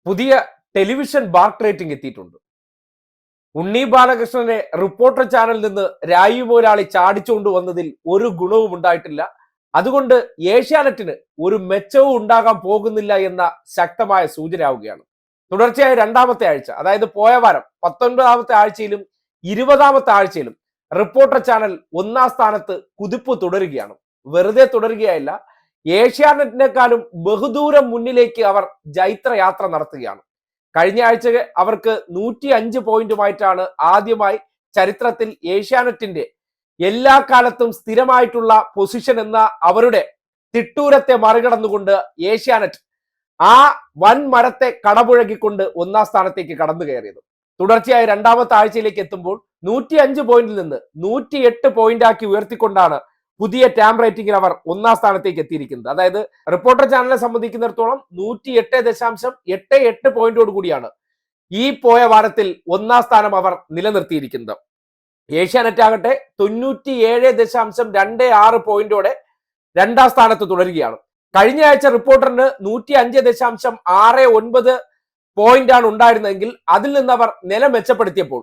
പുതിയ television BARC rating എത്തിയിട്ടുണ്ട്. ഉണ്ണി ബാലകൃഷ്ണനെ reporter ചാനലിൽ നിന്ന് രായി പോരാളി ചാടിച്ചുകൊണ്ട് വന്നതിൽ ഒരു ഗുണവും ഉണ്ടായിട്ടില്ല. അതുകൊണ്ട് ഏഷ്യാനെറ്റിന് ഒരു മെച്ചവും ഉണ്ടാകാൻ പോകുന്നില്ല എന്ന ശക്തമായ സൂചനയാവുകയാണ്. തുടർച്ചയായ രണ്ടാമത്തെ ആഴ്ച, അതായത് പോയ വാരം 19ാമത്തെ ആഴ്ചയിലും 20ാമത്തെ ആഴ്ചയിലും റിപ്പോർട്ടർ ചാനൽ ഒന്നാം സ്ഥാനത്ത് കുതിപ്പ് തുടരുകയാണ്. വെറുതെ തുടരുകയല്ല, ഏഷ്യാനെറ്റിനേക്കാളും ബഹുദൂരം മുന്നിലേക്ക് അവർ ജൈത്രയാത്ര നടത്തുകയാണ്. കഴിഞ്ഞ ആഴ്ച അവർക്ക് 105 പോയിന്റുമായിട്ടാണ് ആദ്യമായി ചരിത്രത്തിൽ ഏഷ്യാനെറ്റിന്റെ എല്ലാ കാലത്തും സ്ഥിരമായിട്ടുള്ള പൊസിഷൻ എന്ന അവരുടെ തിട്ടൂരത്തെ മറികടന്നുകൊണ്ട് ഏഷ്യാനെറ്റ് ആ വൻ മരത്തെ കടപുഴകിക്കൊണ്ട് ഒന്നാം സ്ഥാനത്തേക്ക് കടന്നു കയറിയത്. തുടർച്ചയായ രണ്ടാമത്തെ ആഴ്ചയിലേക്ക് എത്തുമ്പോൾ 105 പോയിന്റിൽ നിന്ന് 108 പോയിന്റാക്കി ഉയർത്തിക്കൊണ്ടാണ് പുതിയ ടാം റേറ്റിംഗിൽ അവർ ഒന്നാം സ്ഥാനത്തേക്ക് എത്തിയിരിക്കുന്നത്. അതായത് റിപ്പോർട്ടർ ചാനലിനെ സംബന്ധിക്കുന്നിടത്തോളം 108.88 പോയിന്റോട് കൂടിയാണ് ഈ പോയ വാരത്തിൽ ഒന്നാം സ്ഥാനം അവർ നിലനിർത്തിയിരിക്കുന്നത്. ഏഷ്യാനെറ്റ് ആകട്ടെ 97.26 പോയിന്റോടെ രണ്ടാം സ്ഥാനത്ത് തുടരുകയാണ്. കഴിഞ്ഞ ആഴ്ച റിപ്പോർട്ടറിന് 105.69 പോയിന്റാണ് ഉണ്ടായിരുന്നതെങ്കിൽ അതിൽ നിന്ന് അവർ നില മെച്ചപ്പെടുത്തിയപ്പോൾ